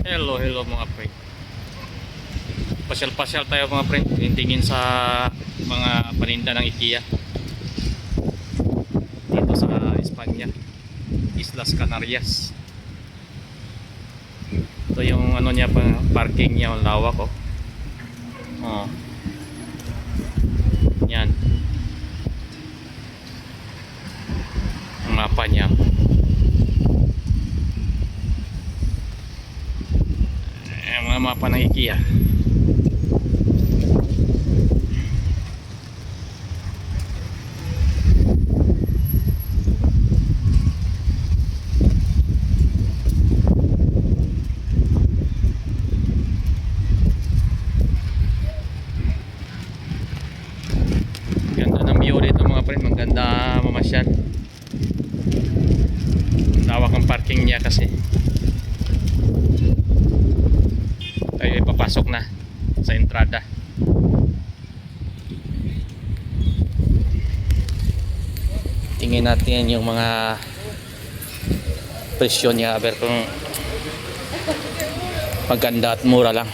Hello mga pre. Pasyal-pasyal tayo mga pre. Tingin sa mga paninda ng IKEA dito sa Espanya, Islas Canarias. Ito yung ano niya, parking niya, ang lawak oh. Oh. Yan. Ang mapa niya. Mga mapa ng IKEA. Ganda ng view dito mga friend, maganda mamasyal. Lawak ang parking niya kasi. Tayo ipapasok na sa entrada. Tingin natin yung mga presyo niya, aber kung maganda at mura lang.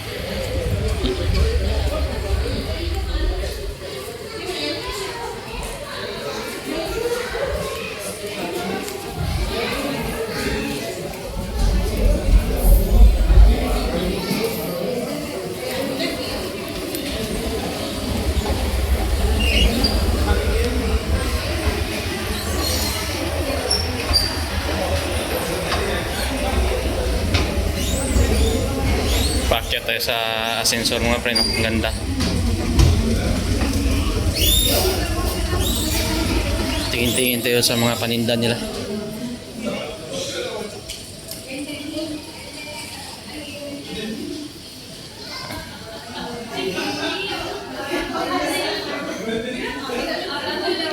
Paakyat tayo sa ascensor mga pre, no? Ang ganda. Tingin-tingin tayo sa mga paninda nila.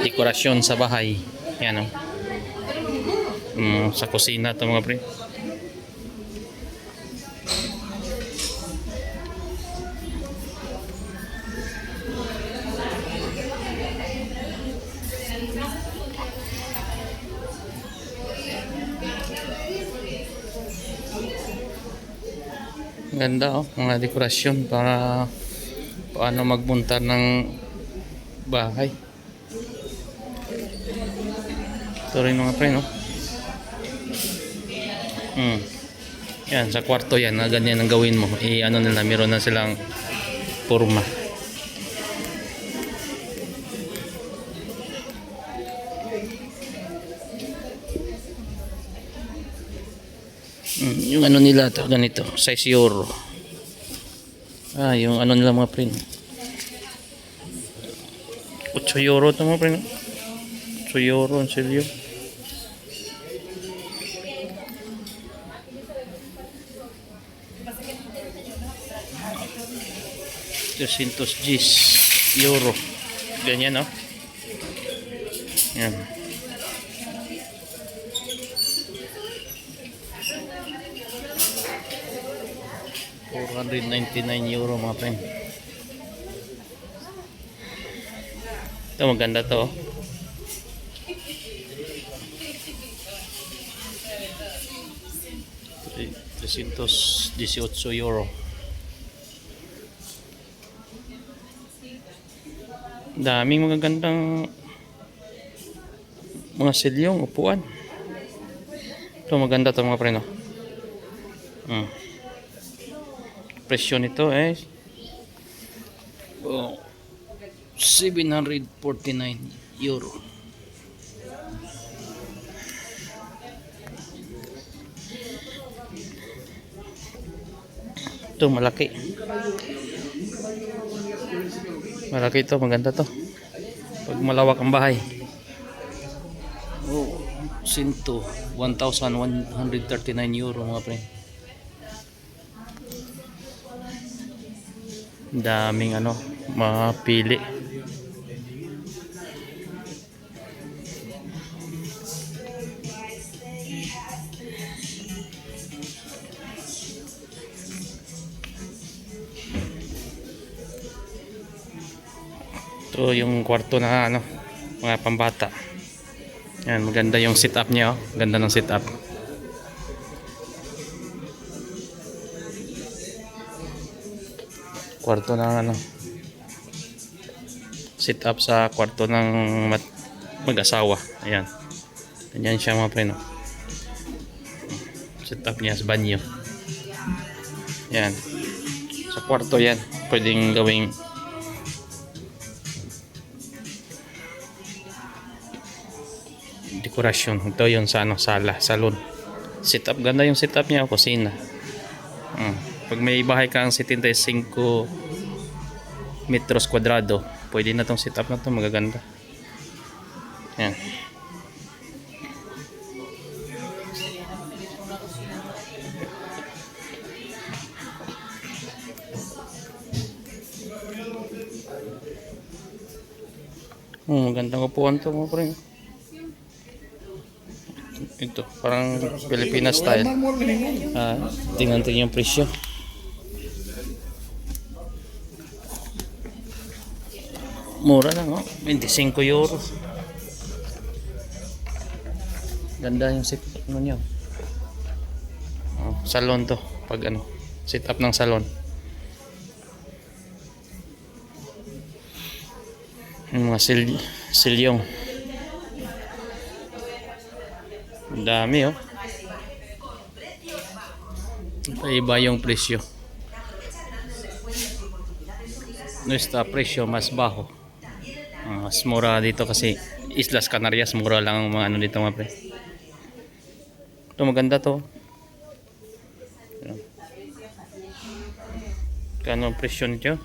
Dekorasyon sa bahay. Yan, no? Sa kusina ito mga pre. Ganda oh, mga dekorasyon para paano magbuntar ng bahay. Ito rin mga pre, no? Yan, sa kwarto yan, na ganyan ang gawin mo. Ano nila, meron na silang forma. Yung ano nila to, ganito, size euro. Yung ano nila mga print. 8 euro to mga print. 8 euro ang silyo. €200 ganyan, no? Yan. €499 mga friend. Ito maganda to. €318. Daming magagandang mga silyong upuan. Ito maganda to mga friend, no? Presyo nito €749. Ito malaki. Malaki ito, maganda to. Pag malawak ang bahay. €1,139 mga pre. Daming ano, mga pili. Ito yung kwarto na ano, mga pambata. Yan, maganda yung setup niya, oh. Ganda ng setup. kwarto ng ano, sit up sa kwarto ng mag-asawa. Ayan. Ganyan siya mga pre, no? Sit up niya sa banyo. Ayan. Sa kwarto yan. Pwedeng gawing dekorasyon. Ito yung sa ano, sala, salon. Sit up. Ganda yung sit up niya. Kusina. Pag may bahay kang 75 metros kwadrado, pwede na tong sit up na to, magaganda. Yan. Magandang upuan to mo pre. Ito, parang Pilipinas style. Tingnan yung presyo. Mura lang, oh. 25 euro. Ganda yung sit up niyo. Salon to. Pag ano, sit up ng salon. Yung mga silyong. Ang dami, oh. Iba yung presyo. Nuestra presyo mas baho. Mas mura dito kasi Islas Canarias, mura lang ang mga ano dito mga pre. Ito maganda to. Kano ang presyo nito?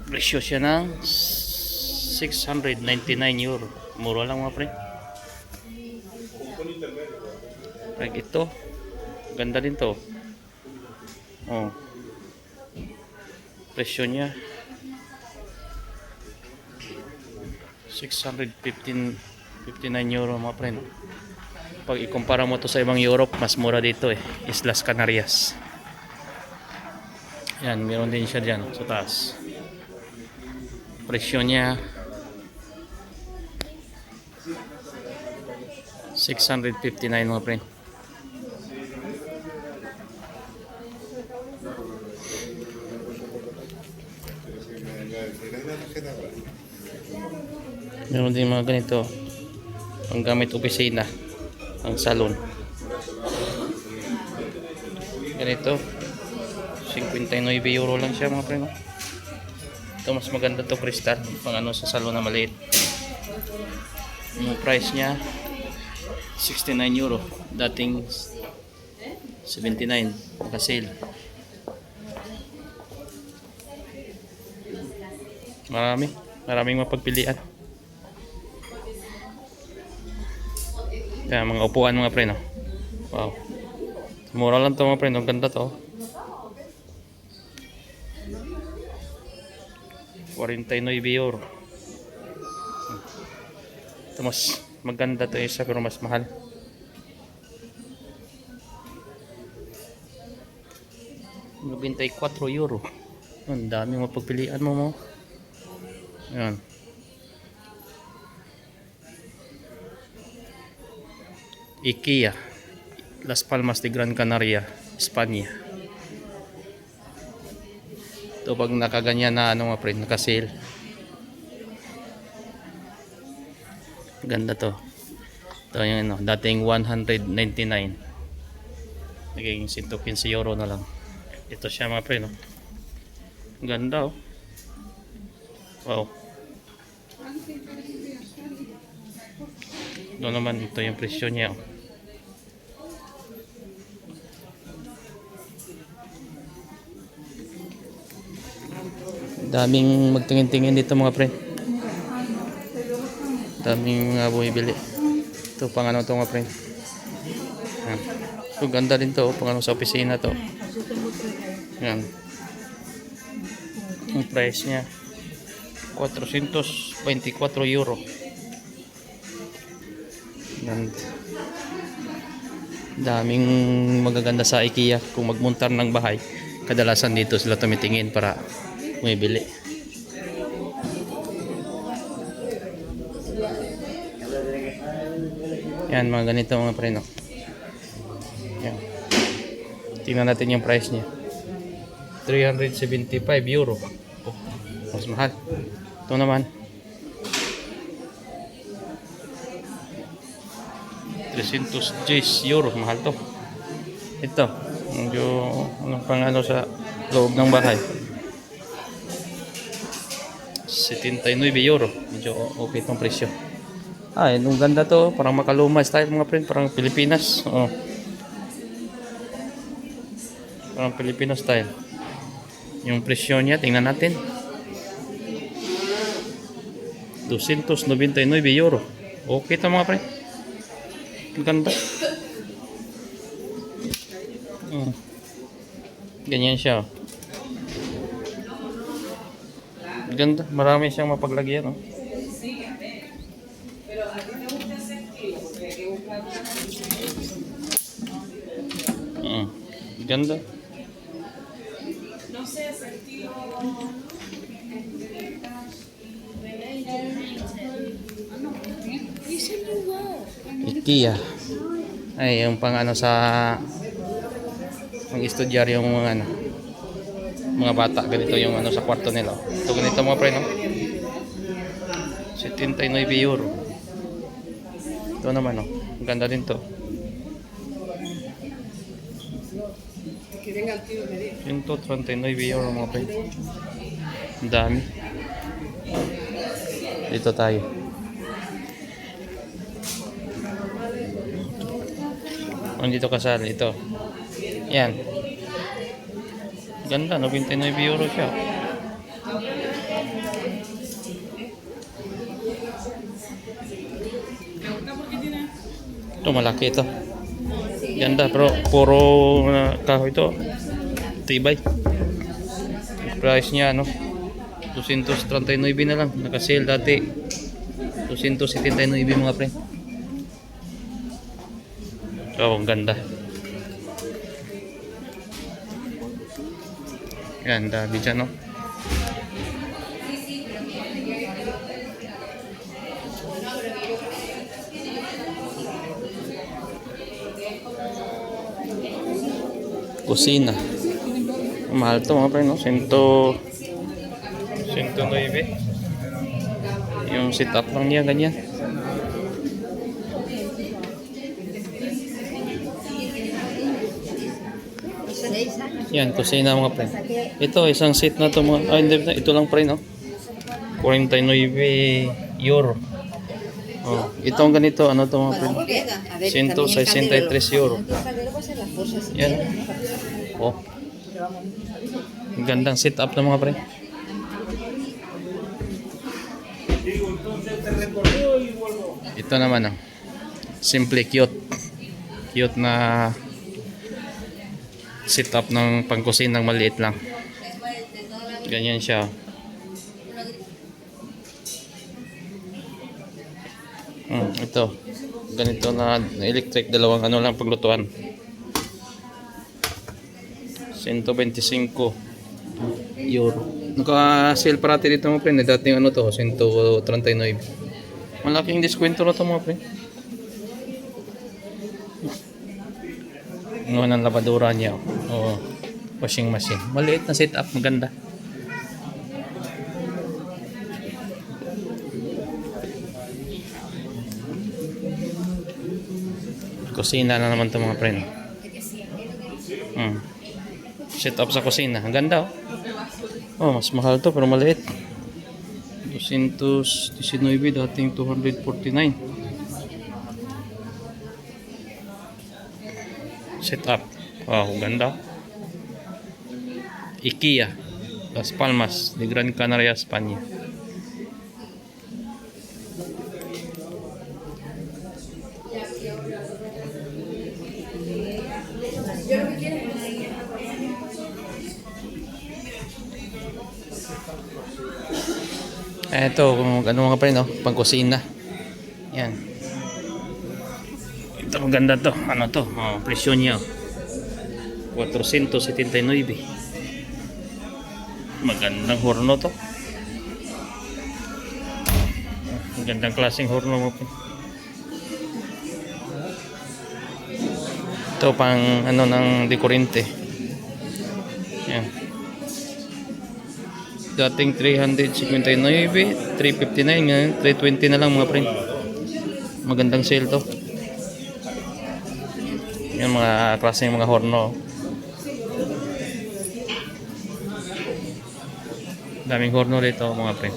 Presyo siya ng 699 euro. Mura lang mga pre. Like ito. Ganda din to. Presyo niya 659 euro mga pre. Pag ikumpara mo to sa ibang Europe, mas mura dito Islas Canarias. Yan, meron din siya dyan sa taas. Presyo niya 659 mga pre. Meron din mga ganito ang gamit opisina, ang salon. Ganito 59 euro lang siya mga pre, no? Ito mas maganda to, kristal, pang ano sa salon na maliit. Yung price niya 69 euro, dating 79, naka-sale. Maraming mapagpilian. Kaya mga upuan mga pre, no? Wow, mura lang to mga pre, no? Ganda to. 49 euro. Ito mas maganda to isa pero mas mahal. €94. Ang dami mapagpilian mo. Ayan. IKEA, Las Palmas de Gran Canaria, Espanya. Ito pag nakaganyan na ano mga pre, naka-sale. Ganda to. Ito yung ano, dating 199. Naging 115 euro na lang. Ito siya mga pre, no? Ganda, oh. Wow. Ito naman, ito yung presyo niya, oh. Daming magtingin-tingin dito mga pre. Daming bumibili. Ito pang ano to mga pre. So ganda din to, pang ano sa opisina to. Yan. Ang price niya 424 euro. Yan. Daming magaganda sa IKEA. Kung magmuntar ng bahay, kadalasan dito sila tumitingin para bumibili. Yan, mga ganito mga pre, no? Yan. Tingnan natin yung price niya. 375 euro. Oh, mas mahal. Ito naman. 310 euro. Mahal to. Ito. Medyo ano pang ano sa loob ng bahay. 79 euro. Medyo okay itong presyo. Ay, ang ganda to. Parang makaluma style mga friend. Parang Pilipinas. Oh. Parang Filipino style. Yung presyo niya, tingnan natin. 299 euro. Okay ito mga friend. Ang ganda. Ganyan siya. Ang ganda. Marami siyang mapaglagyan. Oh. Ganda. IKEA. Ay, yung pang ano sa pang estudyar yung mga ano mga bata, ganito yung ano sa kwarto nila. Ito ganito mga pre, no? 79 euro. Ito naman, no? Ang ganda din to. 139 euro mga pre. Ang dami. Dito tayo. Dito kasali ito. Yan. Ganda, 99 euro siya. Ito malaki ito. Ganda, pero puro kahoy ito. Tibay. Price niya ano 239 na lang. Naka-sale dati 279 mga pre. Oh, ang ganda. Yan, dami dyan, no? Kusina. Mahal to mga pre, no? 109. Yung setup lang niya, ganyan. Yan, kusina mga pre. Ito, isang seat na to mga. Ah, hindi, ito lang pre, no? 49 euro. Oh, itong ganito, ano to mga pre? 163 euro. Yan. Oh. Ang gandang setup na mga pre. Ito naman, oh. Simple cute. Cute na setup ng pangkusinang maliit lang. Ganyan siya. Ito. Ganito na electric, dalawang ano lang paglutuan. 125 euro. Naka-sale parati dito mga pre. Dating ano to, 139. Malaking diskwento na to mga pre. Ng labadora niya. Oh, washing machine. Maliit na setup, maganda. Kusina na naman 'to mga friend. Setup sa kusina. Ang ganda, oh. Oh, mas mahal 'to pero maliit. 219 dating 249. Setup. Wow, ganda. IKEA, Las Palmas de Gran Canaria, España. Ito, ano mga pa rin, no? Pangkusina. Yan. Ito maganda to. Ano to? Oh, presyo niya. 479. Magandang horno to. Magandang klaseng horno mo. Ito pang ano ng dekorente. Yan. Dating 359, 359 ngayon, 320 na lang mga friend. Magandang sale to. Yung mga klase ng mga horno. Daming horno dito mga friend.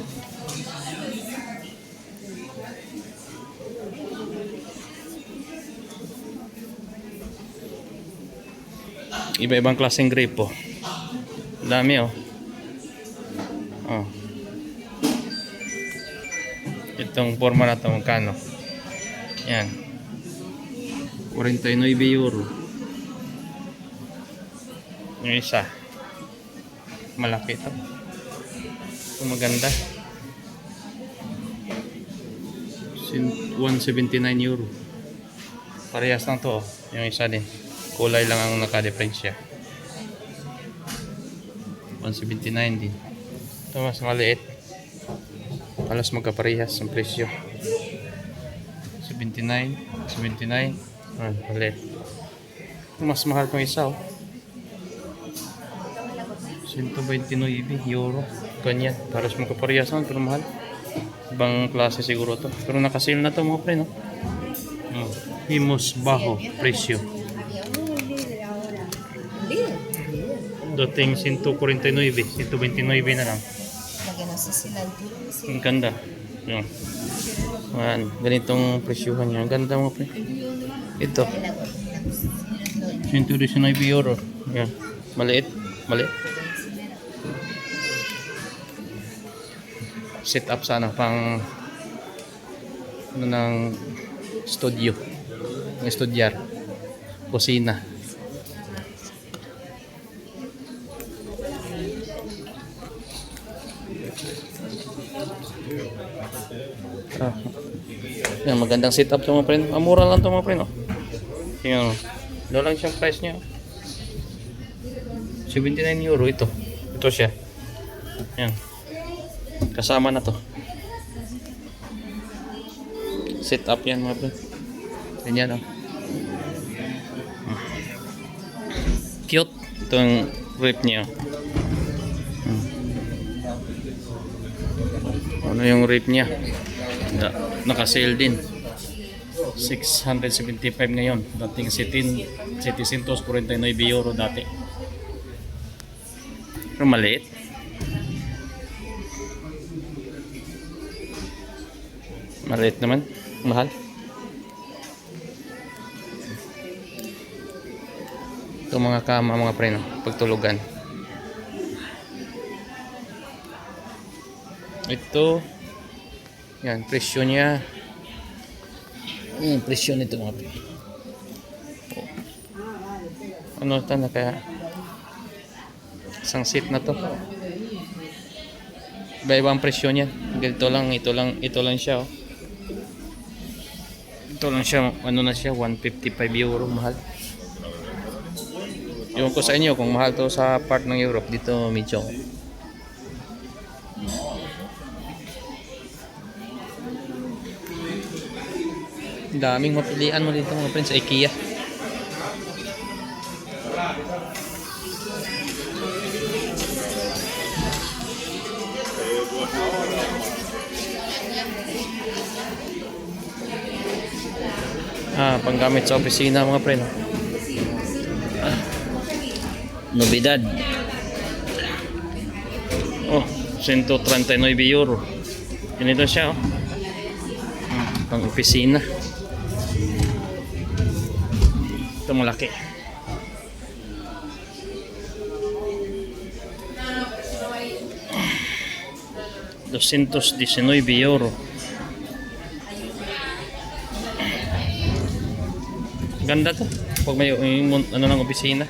Iba-ibang klaseng gripo. Dami oh. Oh. Itong forma na ito magkano? Yan. 49 euro. Yung isa. Malaki ito. Ito maganda. 179 euro. Parehas lang to. Yung isa din. Kulay lang ang naka-difference siya. 179 din. Ito mas maliit. Halos magkaparehas ang presyo. 79. Maliit. Mas mahal pang isa oh. 129 euro. Ganyan. Halos magkaparehas lang pero mahal. Ibang klase siguro to. Pero naka-sale na to mga pre no. Himos baho presyo. Dating 149, 129 na lang. Ang ganda. Yan. Yan. Ganitong presyuhan niya. Ang ganda mo pre. Ito. 119 euro. Yan. Maliit. Maliit. Set up sana pang ano ng studio. Ng estudyar. Kusina. Yan, magandang setup to mga friend. Mura lang to mga friend oh. Yan. Doon lang siyang price niya. 79 euro ito. Ito siya. Yan. Kasama na to. Setup yan mga friend. Ganyan oh. Cute. Itong rip niya. Ano yung rate niya? Naka-sale din. 675 ngayon. Dating 749 euro dati. Pero maliit. Maliit naman. Mahal. Ito mga kama mga pre no? Pagtulugan. Ito yan, presyo niya. Presyo nito mga pre. Ano ito na kaya isang seat na to. Iba-ibang presyo niya. Ganito lang, ito lang siya oh. Ito lang siya, ano na siya, 155 euro mahal. Ewan ko sa inyo kung mahal to sa part ng Europe. Dito medyo daming mapilian mo dito mga friends sa IKEA. Panggamit sa opisina mga friend. Nobidad. Oh, 139 euro. Ganito siya oh. Pang opisina. Ito malaki. €219. Ganda to. Pag may ano ng opisina.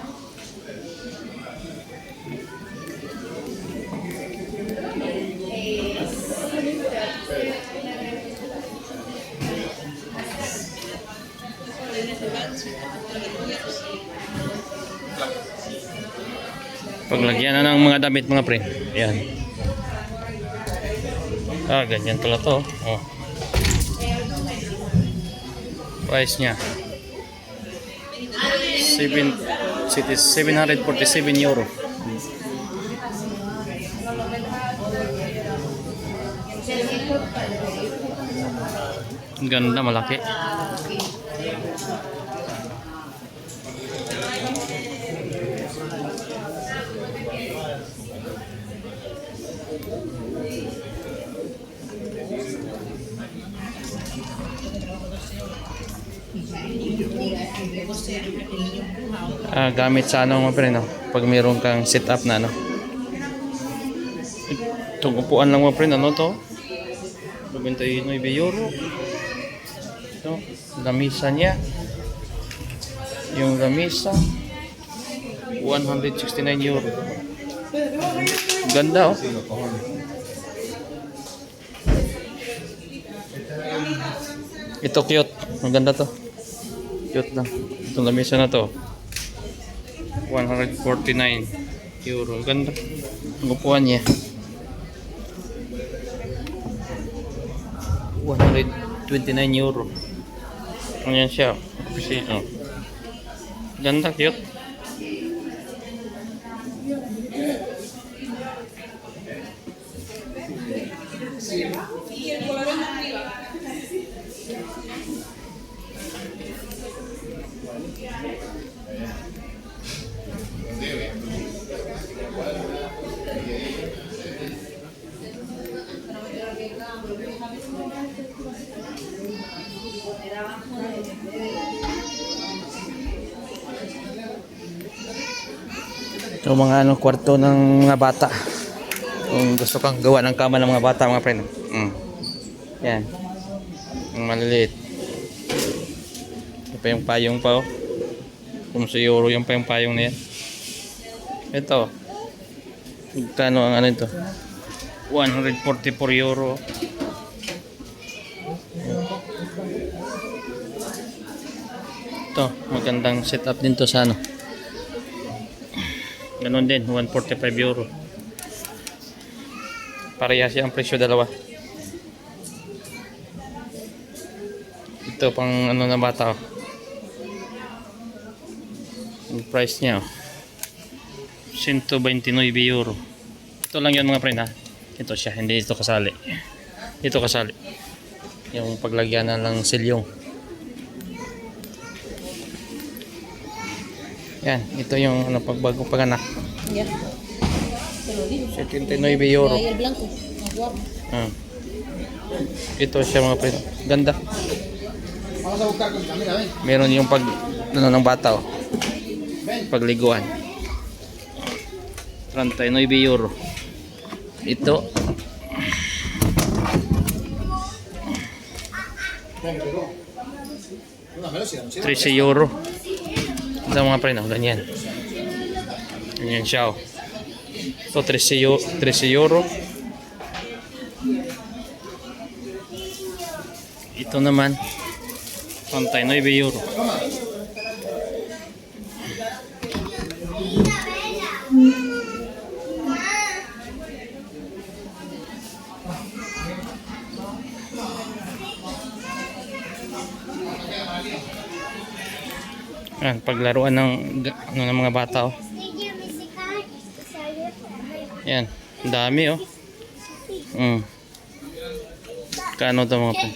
Paglagyan na ng mga damit mga pre. Ayan. Ganyan pala to. Oh. Price niya. 747 euro. Ang ganda, malaki. Gamit sa ano mga pre, no? Pag mayroon kang setup na ano. Itong upuan lang mga pre, ano to? 99 euro. Ito, lamisa niya. Yung lamisa 169 euro. Ganda oh. Ito cute. Ang ganda to. Cute lang. Itong lamisa na to 149 euro. Ang ganda. Ang upuan niya 129 euro. Ganyan siya. Kasi, oh. Ganda, cute. Ito mga ano, kwarto ng mga bata. Kung gusto kang gawa ng kama ng mga bata, mga friend. Yan. Ang maliliit. Ito pa yung payong pa oh. Kung sa euro yung pa yung payong na yan. Ito. Magkano ang ano ito? 144 euro. Ito, magandang setup din to sa ano. Ganon din, 145 euro. Parehas ang presyo dalawa. Ito pang ano na bata oh. Yung price niya oh. 129 euro. Ito lang yun mga friend ha. Ito siya, hindi ito kasali. Ito kasali. Yung paglagyan na lang silyong. Yan, ito yung ano, pagbagong panganak. Yeah. 79 euro. Ito siya mga friend. Ganda. Meron yung pag ano ng bata oh. Pagliguan. 39 euro. Ito 13 euro. Ito mga pre, no? Ganyan. Ganyan siya. Oh. Ito 13 euro. Ito naman 39 euro. Yan, paglaruan ng ano ng mga bata oh. Yan, dami oh. Kano to mga pa?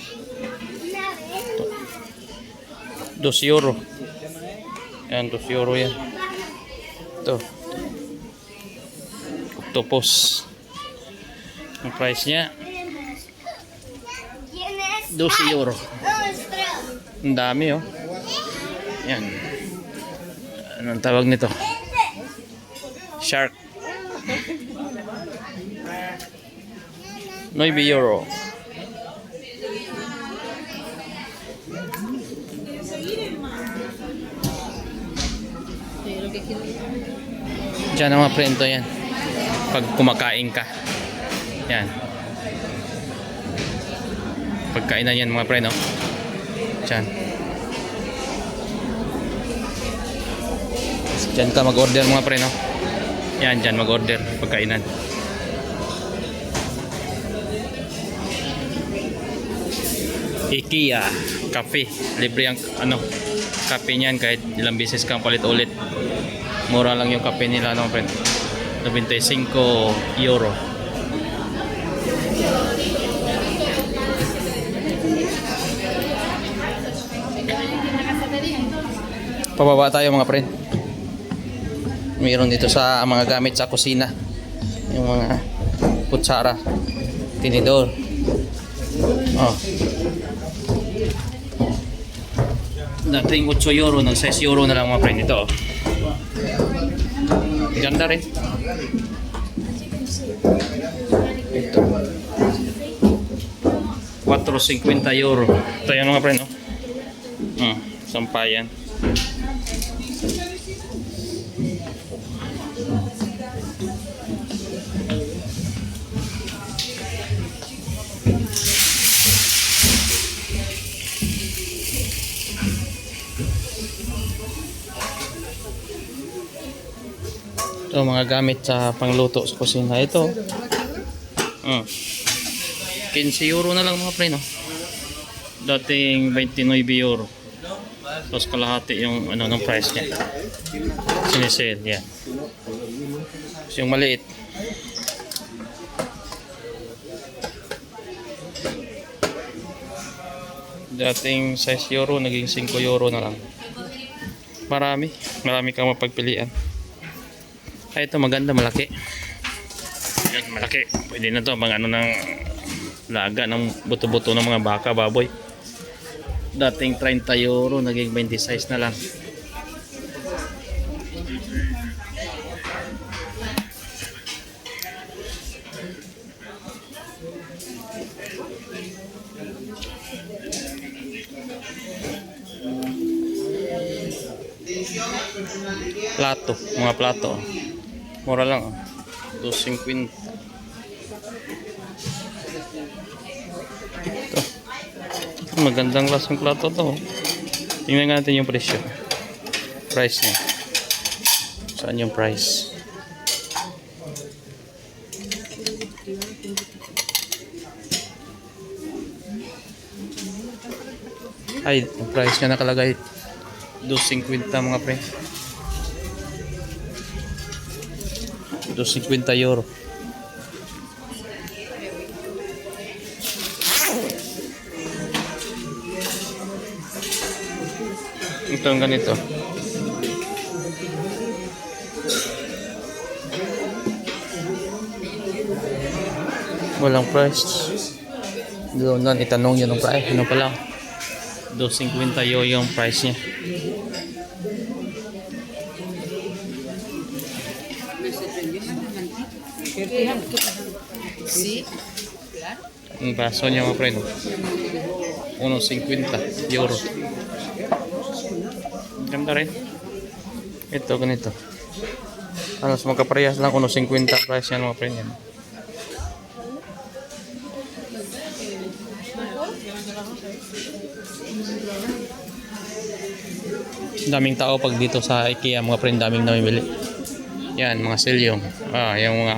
2 euro. Yan, 2 euro yan. Ito. Octopus. Ang price niya 12 euro. Ang dami oh. Yan. Anong tawag nito? Shark. 9 euro. Diyan ang mga prento yan. Pag kumakain ka. Yan. Pagkainan yan mga preno. Diyan. Diyan ka mag-order mga preno. Yan, diyan mag-order pagkainan. IKEA cafe. Libre ang ano, cafe niyan kahit ilang beses kang palit ulit. Mura lang yung kape nila no friend. 95 euro. Pababa tayo mga friend. Mayroon dito sa mga gamit sa kusina. Yung mga kutsara, tinidor. Oh. Dating 8 euro, nag 6 euro na lang mga friend ito. Oh. Ganda rin. Ito. 4.50 euro. Ito yan mga friend. Oh. Sampayan. Ito mga gamit sa pangluto sa kusina. Ito 15 euro na lang mga pre, no? Dating 29 euro. Tapos kalahati yung ano ng price niya. Sinisale yan. Tapos yung maliit dating 6 euro naging 5 euro na lang. Marami kang mapagpilian. Ay, ito maganda, malaki. Yan, malaki. Pwede na to mga ano ng laga ng buto-buto ng mga baka, baboy. Dating 30 euro naging 26 na lang. Plato, mga plato. Mura lang, 2.50. Ito. Magandang klaseng plato to. Tingnan natin yung presyo. Price niya. Saan yung price? Ay, yung price niya nakalagay 2.50 mga pre. 2.50 euro. Ito ang ganito. Walang price. Doon lang itanong nyo ng price. Ano pala? 2.50 euro yung price niya. Ang baso niya mga friend, 1.50 euro. Ganda rin. Ito ganito. Halos magkaparehas lang, 1.50 price yan mga friend yan. Daming tao pag dito sa IKEA mga friend, daming namimili. Yan, mga selyong. Yung mga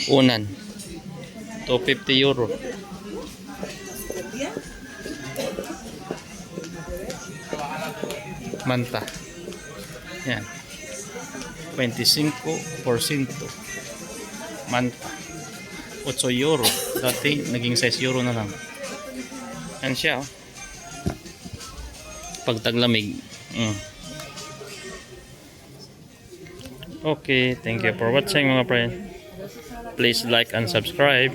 unan. 250 euro. Manta. Yan. 25%. Manta. 8 euro. Dati naging 6 euro na lang. Yan siya. Pag taglamig. Okay, thank you for watching mga friend. Please like and subscribe.